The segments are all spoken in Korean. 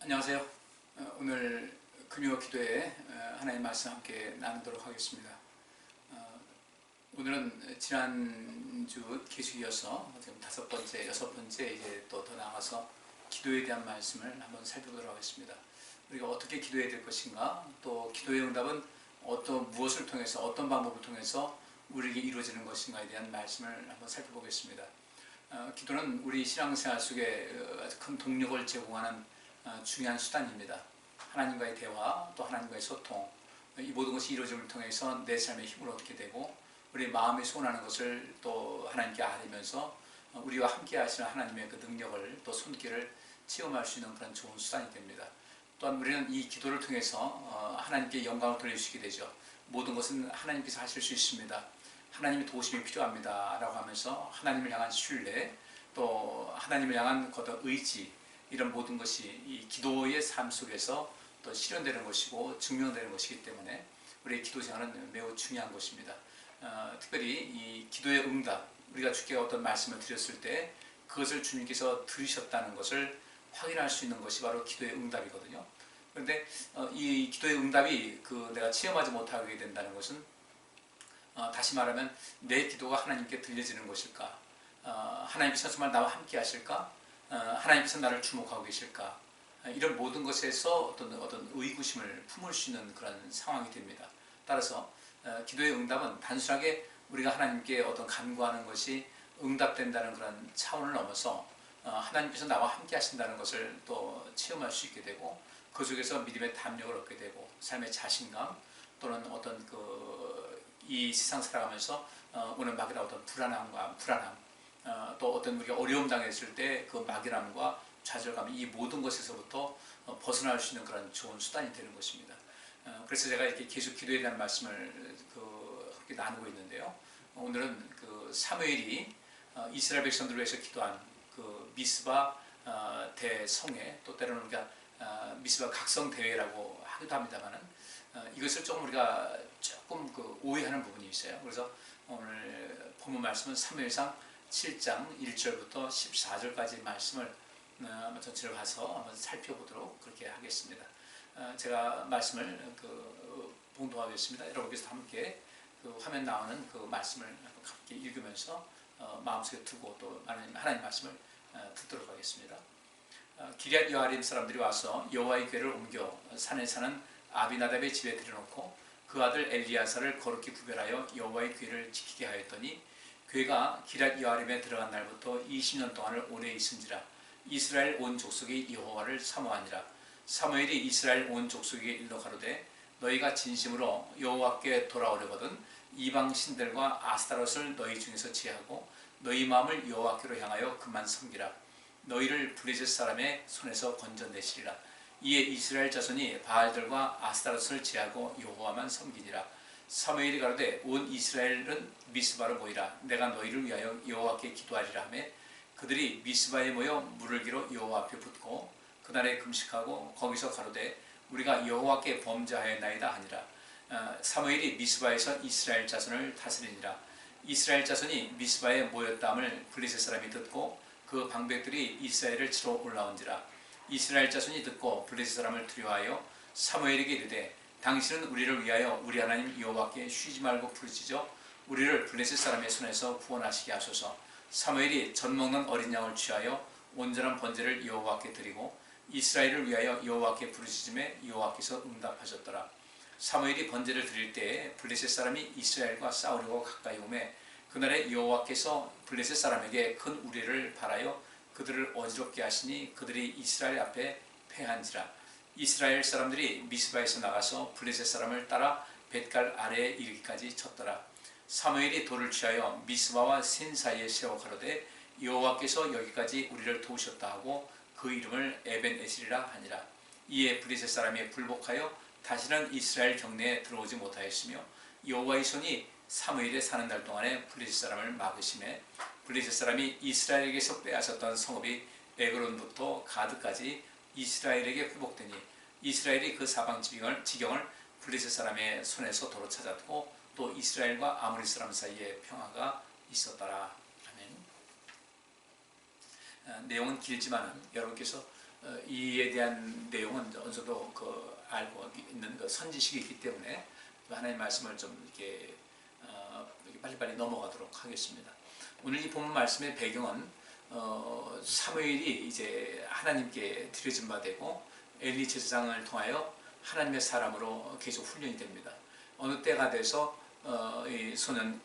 안녕하세요. 오늘 금요 기도에 하나님의 말씀 함께 나누도록 하겠습니다. 오늘은 지난주 계속 이어서 지금 여섯 번째 이제 또 더 나아가서 기도에 대한 말씀을 한번 살펴보도록 하겠습니다. 우리가 어떻게 기도해야 될 것인가, 또 기도의 응답은 무엇을 통해서, 어떤 방법을 통해서 우리에게 이루어지는 것인가에 대한 말씀을 한번 살펴보겠습니다. 기도는 우리 신앙생활 속에 아주 큰 동력을 제공하는 중요한 수단입니다. 하나님과의 대화, 또 하나님과의 소통, 이 모든 것이 이루어짐을 통해서 내 삶의 힘을 얻게 되고, 우리 마음이 소원하는 것을 또 하나님께 아뢰면서 우리와 함께 하시는 하나님의 그 능력을, 또 손길을 체험할 수 있는 그런 좋은 수단이 됩니다. 또한 우리는 이 기도를 통해서 하나님께 영광을 돌려주시게 되죠. 모든 것은 하나님께서 하실 수 있습니다. 하나님의 도우심이 필요합니다 라고 하면서 하나님을 향한 신뢰, 또 하나님을 향한 어떤 의지, 이런 모든 것이 이 기도의 삶 속에서 또 실현되는 것이고 증명되는 것이기 때문에 우리의 기도 생활은 매우 중요한 것입니다. 특별히 이 기도의 응답, 우리가 주께 어떤 말씀을 드렸을 때 그것을 주님께서 들으셨다는 것을 확인할 수 있는 것이 바로 기도의 응답이거든요. 그런데 이 기도의 응답이 내가 체험하지 못하게 된다는 것은, 다시 말하면 내 기도가 하나님께 들려지는 것일까? 하나님께서 정말 나와 함께 하실까? 하나님께서 나를 주목하고 계실까? 이런 모든 것에서 어떤 의구심을 품을 수 있는 그런 상황이 됩니다. 따라서 기도의 응답은 단순하게 우리가 하나님께 어떤 간구하는 것이 응답된다는 그런 차원을 넘어서 하나님께서 나와 함께 하신다는 것을 또 체험할 수 있게 되고, 그 속에서 믿음의 담력을 얻게 되고, 삶의 자신감, 또는 이 세상 살아가면서 오는 막연한 어떤 불안함, 또 어떤 우리가 어려움 당했을 때 그 막연함과 좌절감, 이 모든 것에서부터 벗어날 수 있는 그런 좋은 수단이 되는 것입니다. 그래서 제가 이렇게 계속 기도에 대한 말씀을 함께 나누고 있는데요. 오늘은 사무엘이 이스라엘 백성들을 위해서 기도한 미스바 대성회, 또 때로는 우리가 미스바 각성 대회라고 하기도 합니다만은, 이것을 조금 우리가 조금 오해하는 부분이 있어요. 그래서 오늘 본문 말씀은 사무엘상 7장 1절부터 14절까지 말씀을 전체를 봐서 한번 살펴보도록 그렇게 하겠습니다. 제가 말씀을 봉독하겠습니다. 여러분께서 함께 화면 나오는 말씀을 함께 읽으면서 마음속에 두고 또 하나님 말씀을 듣도록 하겠습니다. 기럇 여아림 사람들이 와서 여호와의 궤를 옮겨 산에 사는 아비나답의 집에 들여놓고 그 아들 엘리야사를 거룩히 구별하여 여호와의 궤를 지키게 하였더니, 궤가 기럇 여아림에 들어간 날부터 20년 동안을 오래 있은지라. 이스라엘 온 족속이 여호와를 사모하니라. 사무엘이 이스라엘 온 족속에게 일러 가로되, 너희가 진심으로 여호와께 돌아오려거든 이방 신들과 아스타롯을 너희 중에서 제하고 너희 마음을 여호와께로 향하여 그만 섬기라. 너희를 블레셋 사람의 손에서 건져내시리라. 이에 이스라엘 자손이 바알들과 아스타롯을 제하고 여호와만 섬기니라. 사무엘이 가로되, 온 이스라엘은 미스바로 모이라. 내가 너희를 위하여 여호와께 기도하리라 하며, 그들이 미스바에 모여 물을 기로 여호와 앞에 붓고 그날에 금식하고 거기서 가로되, 우리가 여호와께 범죄하였나이다 하니라. 사무엘이 미스바에서 이스라엘 자손을 다스리니라. 이스라엘 자손이 미스바에 모였다함을 블레셋 사람이 듣고 그 방백들이 이스라엘을 치러 올라온지라. 이스라엘 자손이 듣고 블레셋 사람을 두려워하여 사무엘에게 이르되, 당신은 우리를 위하여 우리 하나님 여호와께 쉬지 말고 부르짖어 우리를 블레셋 사람의 손에서 구원하시게 하소서. 사무엘이 젖 먹는 어린 양을 취하여 온전한 번제를 여호와께 드리고 이스라엘을 위하여 여호와께 부르짖음에 여호와께서 응답하셨더라. 사무엘이 번제를 드릴 때에 블레셋 사람이 이스라엘과 싸우려고 가까이 오매, 그날에 여호와께서 블레셋 사람에게 큰 우레를 발하여 그들을 어지럽게 하시니 그들이 이스라엘 앞에 패한지라. 이스라엘 사람들이 미스바에서 나가서 블레셋 사람을 따라 벳갈 아래에 이르기까지 쳤더라. 사무엘이 돌을 취하여 미스바와 센 사이에 세워 가로되, 여호와께서 여기까지 우리를 도우셨다 하고 그 이름을 에벤에셀이라 하니라. 이에 블레셋 사람이 불복하여 다시는 이스라엘 경내에 들어오지 못하였으며, 여호와의 손이 사무엘에 사는 날 동안에 블레셋 사람을 막으심에, 블레셋 사람이 이스라엘에게서 빼앗았던 성읍이 에그론부터 가드까지 이스라엘에게 회복되니, 이스라엘이 그 사방 지경을 블레셋 사람의 손에서 도로 찾았고 또 이스라엘과 아모리 사람 사이에 평화가 있었더라. 아멘. 내용은 길지만 여러분께서 이에 대한 내용은 어느 정도 알고 있는 선지식이 있기 때문에 하나님의 말씀을 좀 이렇게 빨리빨리 넘어가도록 하겠습니다. 오늘 이 본문 말씀의 배경은 사무엘이 이제 하나님께 드려진 바 되고 엘리 제사장을 통하여 하나님의 사람으로 계속 훈련이 됩니다. 어느 때가 돼서 이 소년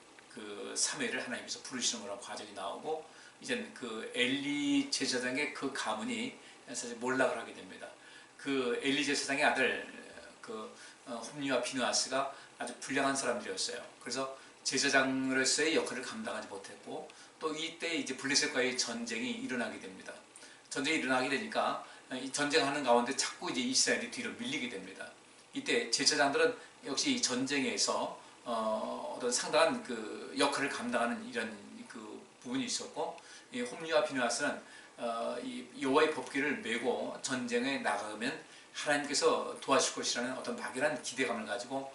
사무엘을 하나님께서 부르시는 그런 과정이 나오고 이제 엘리 제사장의 가문이 사실 몰락을 하게 됩니다. 엘리 제사장의 아들 홈리와 비느하스가 아주 불량한 사람들이었어요. 그래서 제사장으로서의 역할을 감당하지 못했고 또 이때 이제 블레셋과의 전쟁이 일어나게 됩니다. 전쟁이 일어나게 되니까 이 전쟁하는 가운데 자꾸 이제 이스라엘이 뒤로 밀리게 됩니다. 이때 제사장들은 역시 이 전쟁에서 어떤 상당한 역할을 감당하는 이런 부분이 있었고 이 홈리와 비느하스는 이 여호와의 법궤를 메고 전쟁에 나가면 하나님께서 도와줄 것이라는 어떤 막연한 기대감을 가지고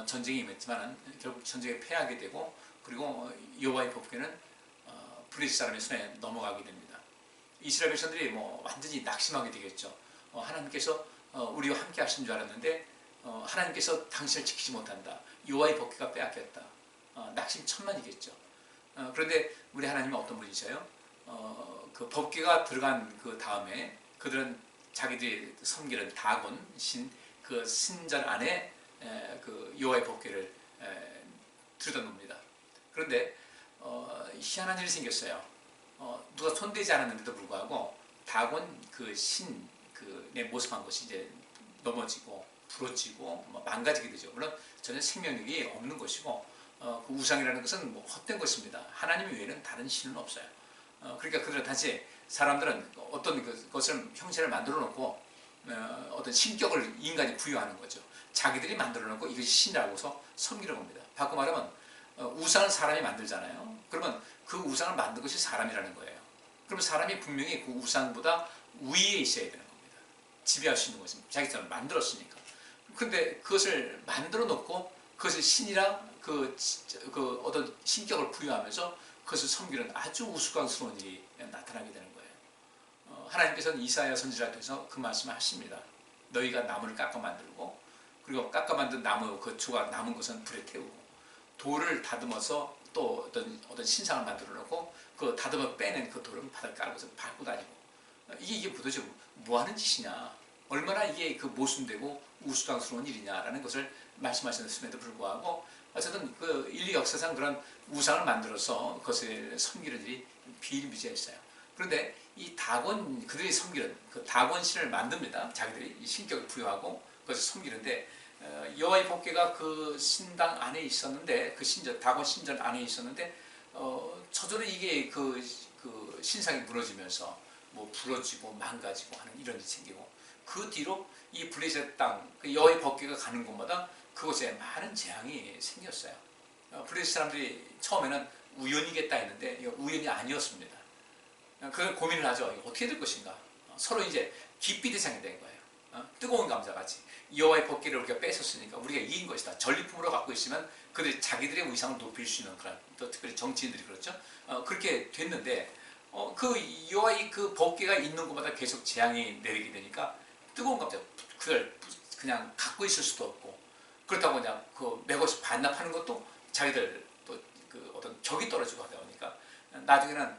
전쟁에 임했지만 결국 전쟁에 패하게 되고 그리고 여호와의 법궤는 블레셋 사람의 손에 넘어가게 됩니다. 이스라엘 백성들이 완전히 낙심하게 되겠죠. 하나님께서 우리와 함께 하신 줄 알았는데 하나님께서 당신을 지키지 못한다. 여호와의 법궤가 빼앗겼다. 낙심천만이겠죠. 그런데 우리 하나님은 어떤 분이세요? 법궤가 들어간 다음에 그들은 자기들이 섬기는 다곤 신전 안에 여호와의 법궤를 들여다놉니다. 그런데 희한한 일이 생겼어요. 누가 손대지 않았는데도 불구하고 다곤 신의 모습한 것이 이제 넘어지고 부러지고 망가지게 되죠. 물론 전혀 생명력이 없는 것이고 그 우상이라는 것은 헛된 것입니다. 하나님 외에는 다른 신은 없어요. 그러니까 그들은 다시 사람들은 어떤 것을 형체를 만들어 놓고 어떤 신격을 인간이 부여하는 거죠. 자기들이 만들어 놓고 이것이 신이라고서 섬기는 겁니다. 바꿔 말하면 우상은 사람이 만들잖아요. 그러면 그 우상을 만든 것이 사람이라는 거예요. 그러면 사람이 분명히 그 우상보다 위에 있어야 되는 겁니다. 지배할 수 있는 것입니다. 자기처럼 만들었으니까. 근데 그것을 만들어 놓고 그것을 신이라 어떤 신격을 부여하면서 그것을 섬기는 아주 우스꽝스러운 일이 나타나게 되는 거예요. 하나님께서는 이사야 선지자를 통해서 그 말씀을 하십니다. 너희가 나무를 깎아 만들고 그리고 깎아 만든 나무 조각 남은 것은 불에 태우고 돌을 다듬어서 또 어떤 신상을 만들어 놓고 그 다듬어 빼낸 그 돌을 바닥에 깔고서 밟고 다니고 이게 도대체 뭐 하는 짓이냐, 얼마나 이게 모순되고 우스꽝스러운 일이냐라는 것을 말씀하셨음에도 불구하고 어쨌든 인류 역사상 그런 우상을 만들어서 그것을 섬기는 일이 비일비재했어요. 그런데 이 다곤, 그들이 섬기는 다곤 신을 만듭니다. 자기들이 이 신격을 부여하고 그것을 섬기는데 여호와의 법궤가 그 신당 안에 있었는데 다곤 신전 안에 있었는데 저절로 이게 신상이 무너지면서 부러지고 망가지고 하는 이런 일이 생기고 그 뒤로 이 블레셋 땅 여호와의 법궤가 가는 곳마다 그곳에 많은 재앙이 생겼어요. 블레셋 사람들이 처음에는 우연이겠다 했는데 이거 우연이 아니었습니다. 그걸 고민을 하죠. 이거 어떻게 될 것인가. 서로 이제 기삐대상이 된 거예요. 뜨거운 감자같이 여호와의 법궤를 우리가 뺏었으니까 우리가 이긴 것이다. 전리품으로 갖고 있으면 그들이 자기들의 위상을 높일 수 있는 그런, 또 특별히 정치인들이 그렇죠. 그렇게 됐는데 여호와의 법궤가 있는 곳마다 계속 재앙이 내리게 되니까 뜨거운 감자 그걸 그냥 갖고 있을 수도 없고 그렇다고 그냥 맥없이 반납하는 것도 자기들 또 어떤 격이 떨어지고 하다 보니까 나중에는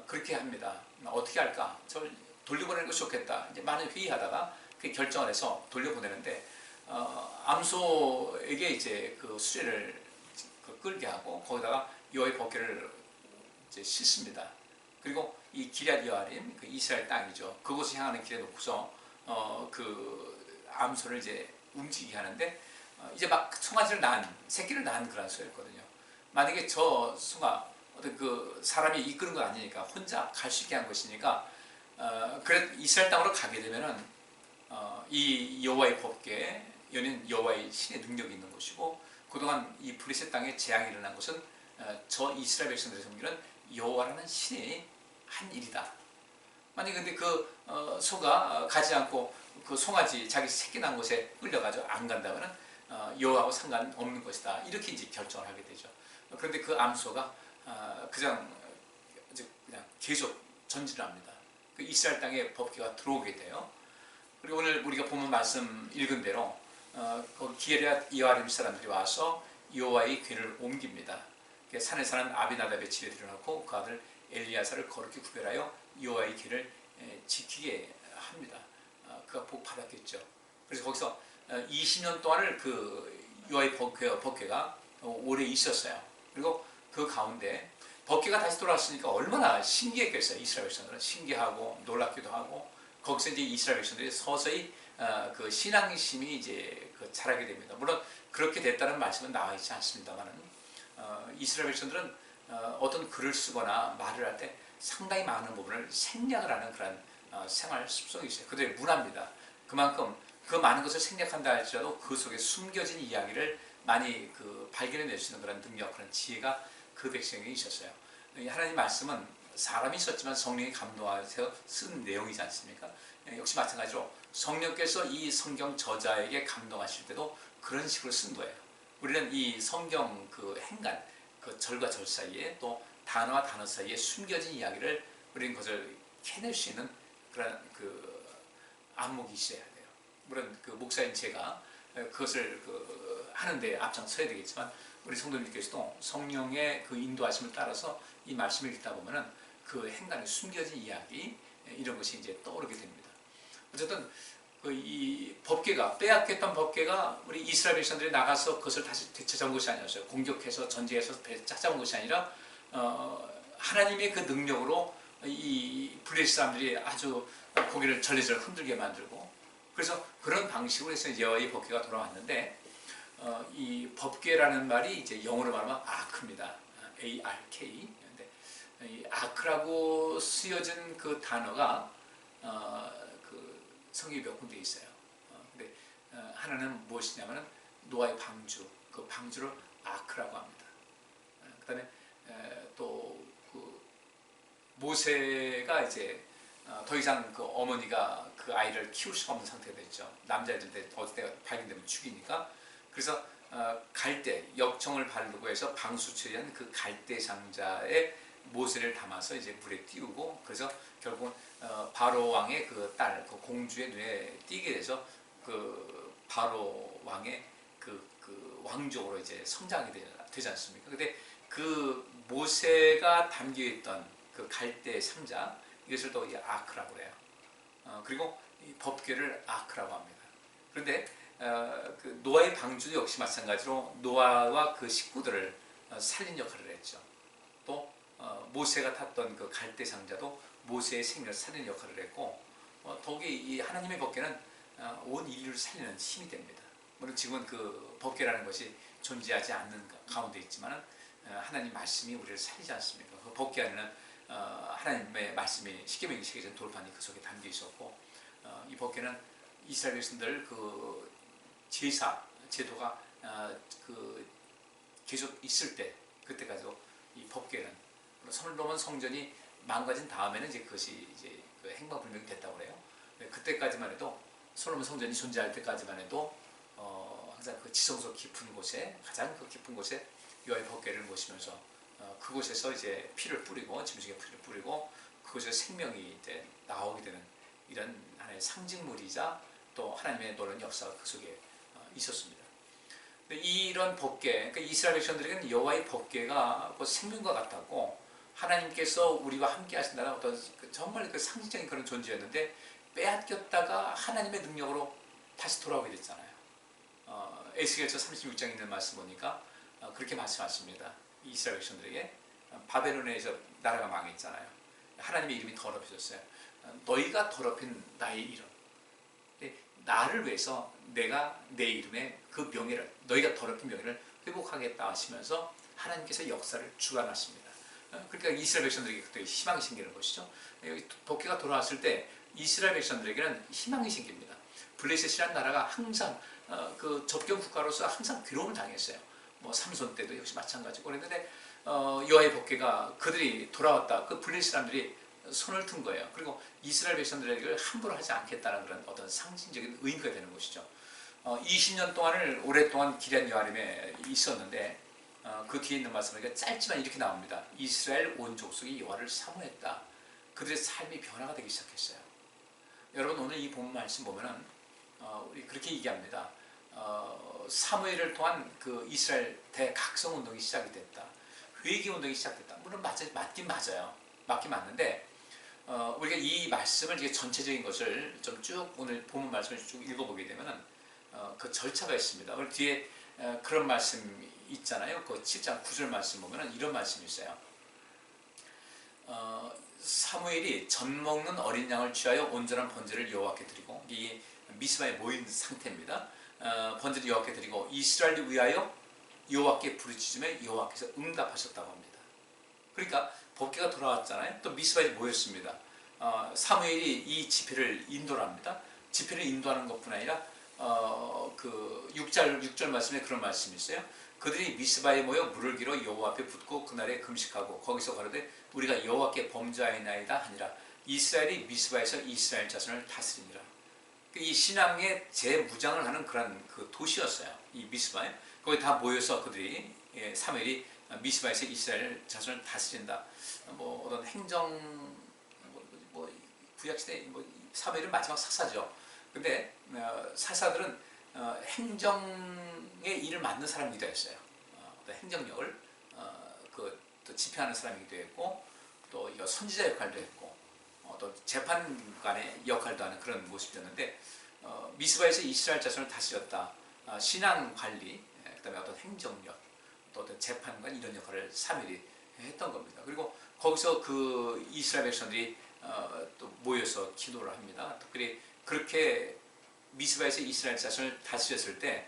그렇게 합니다. 어떻게 할까? 저를 돌려보내는 것이 좋겠다. 이제 많은 회의하다가 결정을 해서 돌려보내는데 암소에게 이제 수레를 끌게 하고 거기다가 여호와의 법궤를 이제 싣습니다. 그리고 이 기럇 여아림, 이스라엘 땅이죠. 그곳을 향하는 길에 놓고서 암소를 이제 움직이게 하는데 이제 막 송아지를 새끼를 낳은 그런 소였거든요. 만약에 저 소가 어떤 사람이 이끄는 건 아니니까 혼자 갈 수 있게 한 것이니까 그래 이스라엘 땅으로 가게 되면은 이 여호와의 법궤 여는 여호와의 신의 능력이 있는 것이고 그동안 이 블레셋 땅에 재앙이 일어난 것은 저 이스라엘 백성들의 섬기는 여호와라는 신의 한 일이다. 만약에 근데 소가 가지 않고 송아지 자기 새끼 난 곳에 끌려가지고 안 간다면은 여호와하고 상관없는 것이다. 이렇게 이제 결정을 하게 되죠. 그런데 암소가 그냥 계속 전진을 합니다. 그 이스라엘 땅에 법궤가 들어오게 돼요. 그리고 오늘 우리가 보면 말씀 읽은 대로 그 기럇 여아림 사람들이 와서 여호와의 궤를 옮깁니다. 산에 사는 아비나답의 집에 들여놓고 그 아들 엘리야사를 거룩히 구별하여 여호와의 궤를 지키게 합니다. 그가 복 받았겠죠. 그래서 거기서 20년 동안을 그 여호와의 법궤가 오래 있었어요. 그리고 그 가운데 법궤가 다시 돌아왔으니까 얼마나 신기했겠어요. 이스라엘 백성들은 신기하고 놀랍기도 하고, 거기서 이제 이스라엘 백성들이 서서히 그 신앙심이 이제 자라게 됩니다. 물론 그렇게 됐다는 말씀은 나와 있지 않습니다만은 이스라엘 백성들은 어떤 글을 쓰거나 말을 할 때 상당히 많은 부분을 생략을 하는 그런 생활 습성이 있어요. 그들의 문화입니다. 그만큼 그 많은 것을 생략한다 할지라도 그 속에 숨겨진 이야기를 많이 발견해낼 수 있는 그런 능력, 그런 지혜가 그 백성에게 있었어요. 하나님 말씀은 사람이 썼지만 성령이 감동하셔서 쓴 내용이지 않습니까? 역시 마찬가지로 성령께서 이 성경 저자에게 감동하실 때도 그런 식으로 쓴 거예요. 우리는 이 성경 그 행간, 그 절과 절 사이에 또 단어와 단어 사이에 숨겨진 이야기를 우리는 그것을 캐낼 수 있는 그런 그 안목이 있어야 돼요. 물론 그 목사인 제가 그것을 하는데 앞장서야 되겠지만, 우리 성도님께서도 성령의 그 인도하심을 따라서 이 말씀을 읽다 보면은 그 행간에 숨겨진 이야기, 이런 것이 이제 떠오르게 됩니다. 어쨌든 이 법궤가, 빼앗겼던 법궤가 우리 이스라엘 백성들이 나가서 그것을 다시 되찾아온 것이 아니었어요. 공격해서 전쟁에서 찾아온 것이 아니라 하나님의 그 능력으로 이 블레셋 사람들이 아주 고개를 절레절레 흔들게 만들고, 그래서 그런 방식으로 해서 여호와의 법궤가 돌아왔는데, 이 법궤라는 말이 이제 영어로 말하면 아크입니다. A-R-K. 이 아크라고 쓰여진 그 단어가 그 성경에 몇 군데 있어요. 근데 하나는 무엇이냐면은 노아의 방주, 그 방주를 아크라고 합니다. 그다음에 또 그 모세가 이제 더 이상 그 어머니가 그 아이를 키울 수가 없는 상태가 됐죠. 남자애들 어디 때 발견되면 죽이니까. 그래서 갈대, 역청을 바르고 해서 방수 처리한 그 갈대 상자에 모세를 담아서 이제 물에 띄우고, 그래서 결국은 바로 왕의 그 딸, 그 공주의 눈에 띄게 돼서 그 바로 왕의 그 왕족으로 이제 성장이 되지 않습니까? 근데 그 모세가 담겨있던 그 갈대 상자, 이것을 또 아크라고 해요. 그리고 이 법궤를 아크라고 합니다. 그런데 그 노아의 방주도 역시 마찬가지로 노아와 그 식구들을 살린 역할을 했죠. 또 모세가 탔던 그 갈대 상자도 모세의 생명을 살리는 역할을 했고, 더욱이 이 하나님의 법궤는 온 인류를 살리는 힘이 됩니다. 물론 지금은 그 법궤라는 것이 존재하지 않는 가운데 있지만 하나님 말씀이 우리를 살리지 않습니까? 그 법궤 안에는 하나님의 말씀이 십계명 22장 돌판이 그 속에 담겨 있었고, 이 법궤는 이스라엘 백성들 그 제도가 그 계속 있을 때, 그때까지도 이 법궤는, 솔로몬 성전이 망가진 다음에는 이제 그것이 이제 그 행방불명이 됐다고 그래요. 그때까지만 해도, 솔로몬 성전이 존재할 때까지만 해도 항상 그 지성소 깊은 곳에, 가장 그 깊은 곳에 여호와의 법궤를 모시면서 그곳에서 이제 피를 뿌리고, 짐승의 피를 뿌리고, 그곳에서 생명이 이제 나오게 되는 이런 하나의 상징물이자 또 하나님의 놀라운 역사가 그 속에 있었습니다. 이런 법궤, 그러니까 이스라엘 백성들에게는 여호와의 법궤가 생명과 같았고, 하나님께서 우리와 함께 하신다는 어떤 정말 그 상징적인 그런 존재였는데, 빼앗겼다가 하나님의 능력으로 다시 돌아오게 됐잖아요. 에스겔서 36장에 있는 말씀 보니까 그렇게 말씀하십니다. 이스라엘 백성들에게 바벨론에서 나라가 망했잖아요. 하나님의 이름이 더럽혀졌어요. 너희가 더럽힌 나의 이름, 나를 위해서 내가 내 이름의 그 명예를, 너희가 더럽힌 명예를 회복하겠다 하시면서 하나님께서 역사를 주관하십니다. 그러니까 이스라엘 백성들에게 그때 희망이 생기는 것이죠. 여기 법궤가 돌아왔을 때 이스라엘 백성들에게는 희망이 생깁니다. 블레셋이라는 나라가 항상 그 접경 국가로서 항상 괴로움을 당했어요. 뭐 삼손 때도 역시 마찬가지고 그랬는데 여호와의 법궤가 그들이 돌아왔다, 그 블레셋 사람들이 손을 든 거예요. 그리고 이스라엘 백성들에게 함부로 하지 않겠다는 그런 어떤 상징적인 의미가 되는 것이죠. 20년 동안을 오랫동안 기럇 여아림에 있었는데, 그 뒤에 있는 말씀은 짧지만 이렇게 나옵니다. 이스라엘 온 족속이 여호와를 사모했다. 그들의 삶이 변화가 되기 시작했어요. 여러분 오늘 이 본문 말씀 보면은 우리 그렇게 얘기합니다. 사무엘을 통한 그 이스라엘 대각성 운동이 시작이 됐다. 회개 운동이 시작됐다. 물론 맞긴 맞아요. 맞긴 맞는데 우리가 이 말씀을 이게 전체적인 것을 좀 쭉 오늘 본문 말씀을 쭉 읽어보게 되면은 그 절차가 있습니다. 오늘 뒤에 그런 말씀 있잖아요. 그 7장 9절 말씀 보면은 이런 말씀이 있어요. 사무엘이 젖 먹는 어린 양을 취하여 온전한 번제를 여호와께 드리고, 이 미스바에 모인 상태입니다. 번제를 여호와께 드리고 이스라엘을 위하여 여호와께 부르짖으며 여호와께서 응답하셨다고 합니다. 그러니까 법궤가 돌아왔잖아요. 또 미스바에 모였습니다. 사무엘이 이 집회를 인도를 합니다. 집회를 인도하는 것뿐 아니라 그 6절 말씀에 그런 말씀이 있어요. 그들이 미스바에 모여 물을 길어 여호와 앞에 붓고 그날에 금식하고 거기서 가로되 우리가 여호와께 범죄하였나이다 하니라. 이스라엘이 미스바에서 이스라엘 자손을 다스리니라. 이 신앙의 재무장을 하는 그런 그 도시였어요. 이 미스바에. 거기 다 모여서 그들이 사무엘이 미스바에서 이스라엘 자손을 다스린다. 뭐 어떤 행정 구약시대 사무엘은 마지막 사사죠. 근데 사사들은 행정의 일을 맡는 사람이기도 했어요. 행정력을 또 집행하는 사람이기도 했고, 또 선지자 역할도 했고, 또 재판관의 역할도 하는 그런 모습이었는데, 미스바에서 이스라엘 자손을 다스렸다. 신앙 관리, 그다음에 어떤 행정력, 또 어떤 재판관 이런 역할을 사무엘이 했던 겁니다. 그리고 거기서 그 이스라엘 백성들이 또 모여서 기도를 합니다. 특별히 그렇게 미스바에서 이스라엘 자손을 다스렸을 때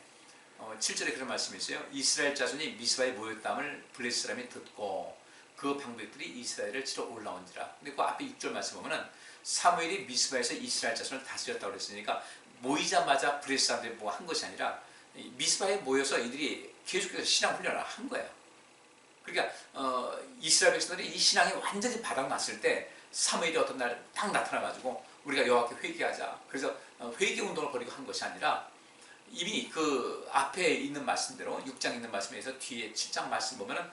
7절에 그런 말씀이 있어요. 이스라엘 자손이 미스바에 모였다함을 블레셋 사람이 듣고 그 방백들이 이스라엘을 치러 올라온지라. 근데 그 앞에 6절 말씀 보면은 사무엘이 미스바에서 이스라엘 자손을 다스렸다고 그랬으니까 모이자마자 블레셋 사람들이 뭐 한 것이 아니라 미스바에 모여서 이들이 계속해서 신앙 훈련을 한 거예요. 그러니까 이스라엘 백성들이 이 신앙이 완전히 바닥났을 때 사무엘이 어떤 날 딱 나타나가지고 우리가 여호와께 회개하자. 그래서 회개 운동을 벌이고 한 것이 아니라 이미 그 앞에 있는 말씀대로 6장 있는 말씀에서 뒤에 7장 말씀 보면은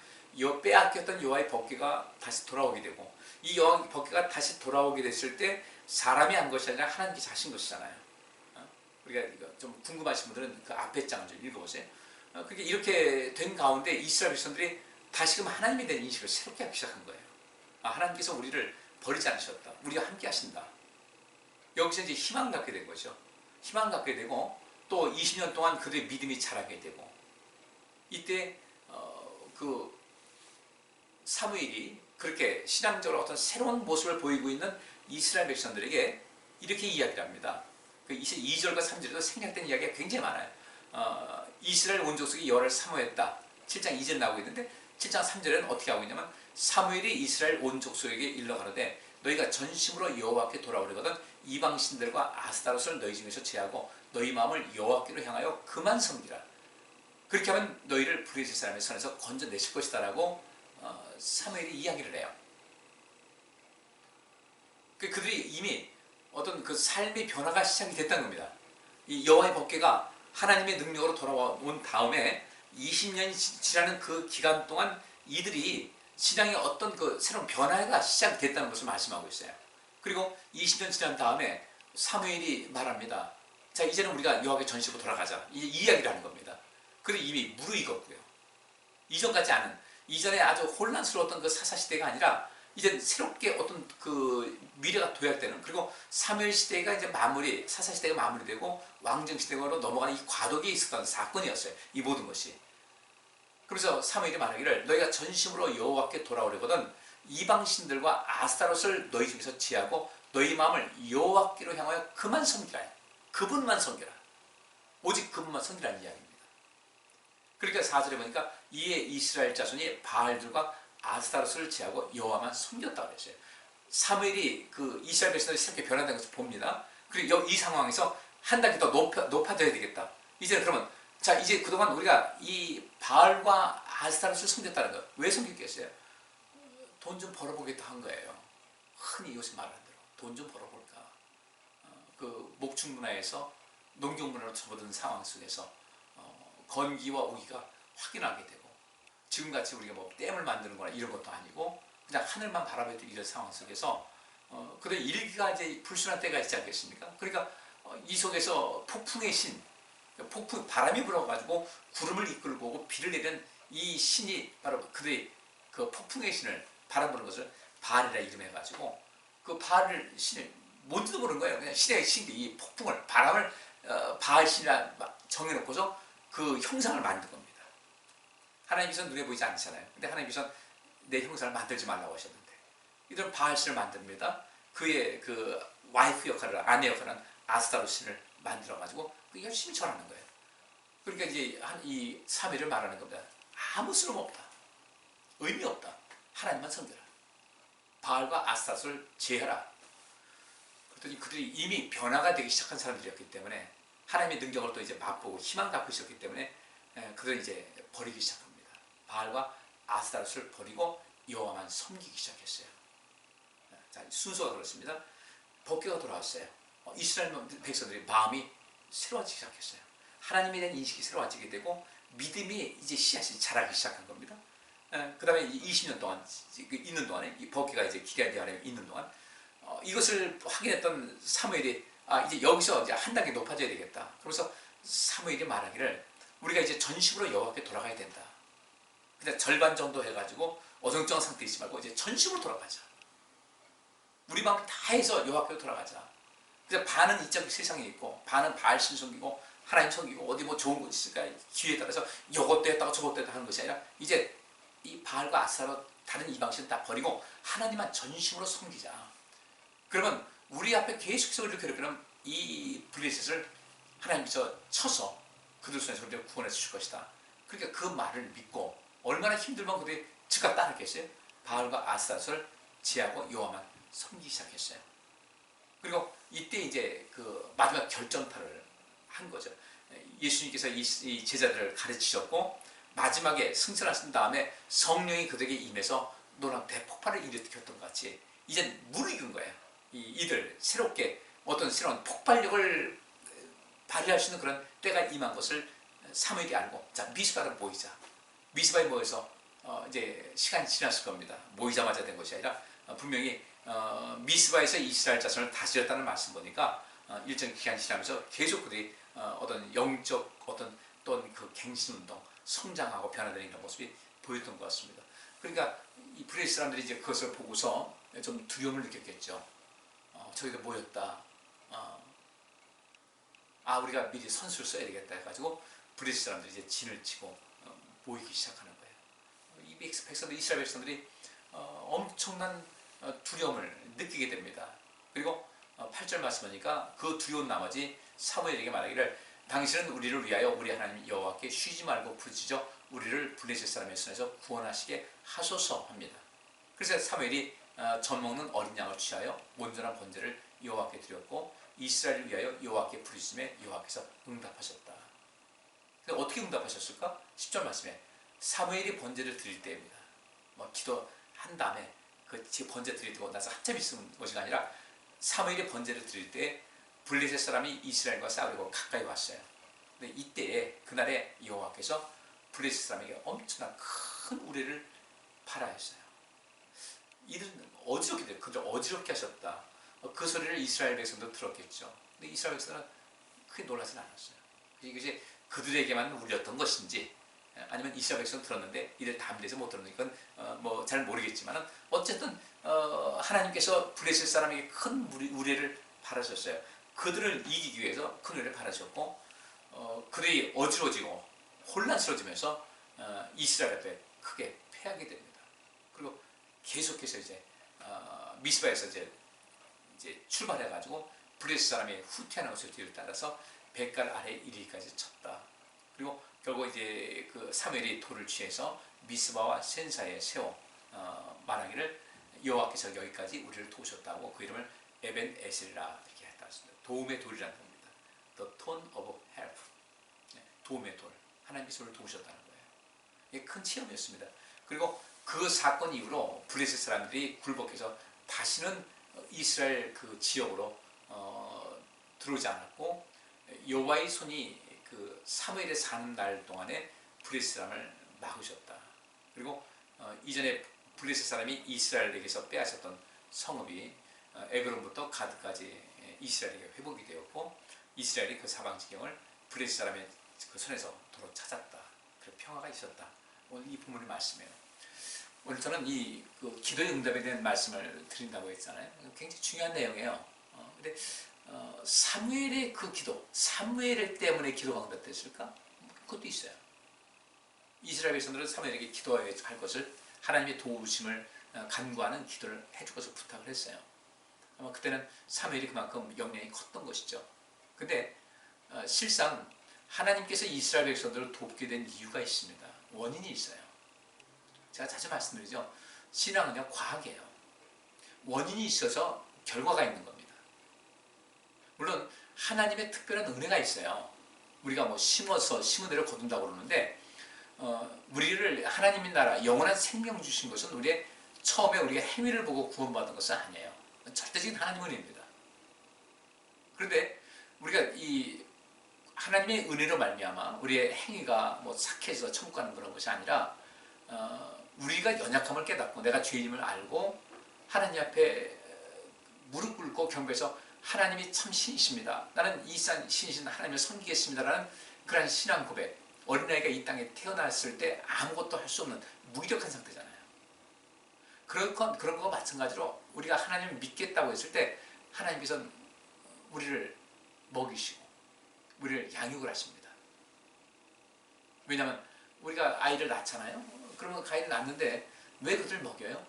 빼앗겼던 여호와의 법궤가 다시 돌아오게 되고, 이 여호와의 법궤가 다시 돌아오게 됐을 때 사람이 한 것이 아니라 하나님께서 하신 것이잖아요. 우리가 좀 궁금하신 분들은 그 앞에 장을 좀 읽어보세요. 그러니까 이렇게 된 가운데 이스라엘 백성들이 다시금 하나님에 대한 인식을 새롭게 하기 시작한 거예요. 하나님께서 우리를 버리지 않으셨다. 우리와 함께 하신다. 여기서 이제 희망을 갖게 된 거죠. 희망을 갖게 되고, 또 20년 동안 그들의 믿음이 자라게 되고, 이때 그 사무엘이 그렇게 신앙적으로 어떤 새로운 모습을 보이고 있는 이스라엘 백성들에게 이렇게 이야기를 합니다. 그 2절과 3절에도 생략된 이야기가 굉장히 많아요. 이스라엘 온 족속이 여호와를 사모했다. 7장 2절 나오고 있는데 7장 3절에는 어떻게 하고 있냐면 사무엘이 이스라엘 온 족속에게 일러 가로되 너희가 전심으로 여호와께 돌아오려거든 이방신들과 아스타롯을 너희 중에서 제하고 너희 마음을 여호와께로 향하여 그만 섬기라. 그렇게 하면 너희를 블레셋 사람의 손에서 건져내실 것이다 라고 사무엘이 이야기를 해요. 그들이 이미 어떤 그 삶의 변화가 시작이 됐다는 겁니다. 이 여호와의 법궤가 하나님의 능력으로 돌아온 다음에 20년이 지나는 그 기간 동안 이들이 신앙의 어떤 그 새로운 변화가 시작됐다는 것을 말씀하고 있어요. 그리고 20년 지난 다음에 사무엘이 말합니다. 자, 이제는 우리가 여호와께 전시로 돌아가자. 이 이야기를 하는 겁니다. 그리고 이미 무르익었고요. 이전 같지 않은, 이전에 아주 혼란스러웠던 그 사사시대가 아니라 이제 새롭게 어떤 그 미래가 도약되는, 그리고 사무엘 시대가 이제 사사시대가 마무리되고 왕정시대로 넘어가는 이 과도기에 있었던 사건이었어요. 이 모든 것이. 그래서 사무엘이 말하기를 너희가 전심으로 여호와께 돌아오려거든 이방신들과 아스타롯을 너희 중에서 제하고 너희 마음을 여호와께로 향하여 그만 섬기라. 그분만 섬겨라. 오직 그분만 섬기라는 이야기입니다. 그러니까 4절에 보니까 이에 이스라엘 자손이 바알들과 아스타롯을 제하고 여호와만 섬겼다고 그랬어요. 사무엘이 그 이스라엘 백성들이 새롭게 변화된 것을 봅니다. 그리고 이 상황에서 한 단계 더 높아져야 되겠다. 이제는 그러면 자, 이제 그동안 우리가 이 바알과 아스타롯을 섬겼다는 거. 왜 섬겼겠어요? 돈 좀 벌어보겠다 한 거예요. 흔히 요새 말하는 대로 돈 좀 벌어볼까. 그 목축 문화에서 농경 문화로 접어든 상황 속에서 건기와 우기가 확인하게 되고, 지금같이 우리가 뭐 댐을 만드는 거나 이런 것도 아니고 그냥 하늘만 바라보는 이런 상황 속에서 그때 일기가 이제 불순한 때가 있지 않겠습니까? 그러니까 이 속에서 폭풍의 신, 폭풍 바람이 불어가지고 구름을 이끌고 오고 비를 내는 이 신이 바로 그들의 그 폭풍의 신을 바람 부는 것을 바알이라 이름해가지고 그 바알 신을 뭔지도 모르는 거예요. 그냥 신의 신이 이 폭풍을 바람을 바알 신이라 정해놓고서 그 형상을 만든 겁니다. 하나님께서 눈에 보이지 않잖아요. 근데 하나님께서 내 형상을 만들지 말라고 하셨는데 이들은 바알 신을 만듭니다. 그의 그 와이프 역할을 아내 역할은 아스타로 신을 만들어가지고 열심히 절하는 거예요. 그러니까 이제 이 3일을 말하는 겁니다. 아무 쓸모 없다. 의미 없다. 하나님만 섬겨라. 바알과 아스타를 제하라. 그랬더니 그들이 이미 변화가 되기 시작한 사람들이었기 때문에 하나님의 능력을 또 이제 맛보고 희망 갖고 있었기 때문에 그들은 이제 버리기 시작합니다. 바알과 아스타롯을 버리고 여호와만 섬기기 시작했어요. 자, 순서가 그렇습니다. 법궤가 돌아왔어요. 이스라엘 백성들의 마음이 새로워지기 시작했어요. 하나님에 대한 인식이 새로워지게 되고 믿음이 이제 씨앗이 자라기 시작한 겁니다. 그 다음에 20년 동안 있는 동안에 이 법궤가 이제 기대한 안에 있는 동안 이것을 확인했던 사무엘이 이제 여기서 이제 한 단계 높아져야 되겠다. 그래서 사무엘이 말하기를 우리가 이제 전심으로 여호와께 돌아가야 된다. 근데 절반 정도 해가지고 어정쩡한 상태에 있지 말고 이제 전심으로 돌아가자. 우리 마음 다 해서 여호와께로 돌아가자. 그래서 반은 이쪽 세상에 있고 반은 바알 신 섬기고 하나님 섬기고 어디 뭐 좋은 곳 있을까 기회에 따라서 이것도 했다가 저것도 했다 하는 것이 아니라 이제 이 바알과 아스타롯 다른 이방신 다 버리고 하나님만 전심으로 섬기자. 그러면 우리 앞에 계속해서 우리를 괴롭히는 이 블레셋을 하나님께서 쳐서 그들 손에서 우리를 구원해 주실 것이다. 그러니까 그 말을 믿고 얼마나 힘들면 그들이 즉각 따르겠어요. 바알과 아스타롯을 제하고 여호와만 섬기기 시작했어요. 그리고 이때 이제 그 마지막 결정타를 한 거죠. 예수님께서 이 제자들을 가르치셨고 마지막에 승천하신 다음에 성령이 그들에게 임해서 놀라운 대폭발을 일으켰던 것 같이 이제 무르익은 거예요. 이들 새롭게 어떤 새로운 폭발력을 발휘할 수 있는 그런 때가 임한 것을 사무엘이 알고 자 미스바로 모이자. 미스바에 모여서 이제 시간이 지났을 겁니다. 모이자마자 된 것이 아니라 분명히 미스바에서 이스라엘 자손을 다스렸다는 말씀 보니까 일정 기간이 지나면서 계속 그들이 어떤 영적 어떤 또는 그 갱신운동 성장하고 변화되는 이런 모습이 보였던 것 같습니다. 그러니까 이 브레스 사람들이 이제 그것을 보고서 좀 두려움을 느꼈겠죠. 저희도 모였다. 우리가 미리 선수를 써야 되겠다 해가지고 브레스 사람들이 이제 진을 치고 모이기 시작하는 거예요. 이 백성들, 이스라엘 백성들이 엄청난 두려움을 느끼게 됩니다. 그리고 8절 말씀하니까 그 두려운 나머지 사무엘에게 말하기를 당신은 우리를 위하여 우리 하나님 여호와께 쉬지 말고 부르짖어 우리를 블레셋 사람의 손에서 구원하시게 하소서 합니다. 그래서 사무엘이 젖 먹는 어린 양을 취하여 온전한 번제를 여호와께 드렸고 이스라엘을 위하여 여호와께 부르짖음에 여호와께서 응답하셨다. 어떻게 응답하셨을까? 10절 말씀에 사무엘이 번제를 드릴 때입니다. 기도한 다음에 그 번제 드리고 나서 한참 있은 것이 아니라 사무엘이 번제를 드릴 때 블레셋 사람이 이스라엘과 싸우려고 가까이 왔어요. 근데 이때에 그날에 여호와께서 블레셋 사람에게 엄청난 큰 우레를 발하였어요. 이들은 어지럽게 돼요. 그들 어지럽게 하셨다. 그 소리를 이스라엘 백성도 들었겠죠. 근데 이스라엘 백성은 크게 놀라진 않았어요. 이것이 그들에게만 울렸던 것인지 아니면 이스라엘 백성은 들었는데 이들 담대해서 못 들었는 건 뭐 잘 모르겠지만 어쨌든 하나님께서 블레셋 사람에게 큰 우레를 바라셨어요. 그들을 이기기 위해서 큰 우레를 바라셨고 그들이 어지러지고 혼란스러워지면서 이스라엘 앞에 크게 패하게 됩니다. 그리고 계속해서 이제 미스바에서 이제 출발해가지고 블레셋 사람의 후퇴하는 것을 뒤를 따라서 백갈 아래 이르기까지 쳤다. 그리고 결국 이제 그 사무엘이 돌을 취해서 미스바와 센 사이에 세워 말하기를 여호와께서 여기까지 우리를 도우셨다고 그 이름을 에벤 에셀라 이렇게 했다 했습니다. 도움의 돌이라는 겁니다. The Stone of Help. 도움의 돌. 하나님께서 우리를 도우셨다는 거예요. 이게 큰 체험이었습니다. 그리고 그 사건 이후로 블레셋 사람들이 굴복해서 다시는 이스라엘 그 지역으로 들어오지 않았고 여호와의 손이 그 사무엘에 사는 날 동안에 블레셋 사람을 막으셨다. 그리고 이전에 블레셋 사람이 이스라엘에게서 빼앗았던 성읍이 에그론부터 가드까지 이스라엘에게 회복이 되었고 이스라엘이 그 사방지경을 브레스 사람의 그 손에서 도로 찾았다. 그런 평화가 있었다. 오늘 이 본문의 말씀이에요. 오늘 저는 그 기도의 응답에 대한 말씀을 드린다고 했잖아요. 굉장히 중요한 내용이에요. 근데 사무엘의 그 기도, 사무엘 때문에 기도가 응답됐을까? 그것도 있어요. 이스라엘 백성들은 사무엘에게 기도해야 할 것을 하나님의 도우심을 간구하는 기도를 해줄 것을 부탁을 했어요. 아마 그때는 사무엘이 그만큼 역량이 컸던 것이죠. 근데 실상 하나님께서 이스라엘 백성들을 돕게 된 이유가 있습니다. 원인이 있어요. 제가 자주 말씀드리죠. 신앙은 그냥 과학이에요. 원인이 있어서 결과가 있는 겁니다. 물론 하나님의 특별한 은혜가 있어요. 우리가 뭐 심어서 심은 대로 거둔다고 그러는데 우리를 하나님의 나라 영원한 생명 주신 것은 우리의 처음에 우리가 행위를 보고 구원받은 것은 아니에요. 절대적인 하나님의 은혜입니다. 그런데 우리가 이 하나님의 은혜로 말미암아 우리의 행위가 뭐 착해서 천국 가는 그런 것이 아니라 우리가 연약함을 깨닫고 내가 죄인임을 알고 하나님 앞에 무릎 꿇고 경배해서 하나님이 참 신이십니다. 나는 이 신이신 하나님을 섬기겠습니다라는 그런 신앙 고백. 어린아이가 이 땅에 태어났을 때 아무것도 할 수 없는 무기력한 상태잖아요. 그런 거와 마찬가지로 우리가 하나님을 믿겠다고 했을 때 하나님께서는 우리를 먹이시고 우리를 양육을 하십니다. 왜냐하면 우리가 아이를 낳잖아요. 그러면 그 아이를 낳는데 왜 그들을 먹여요?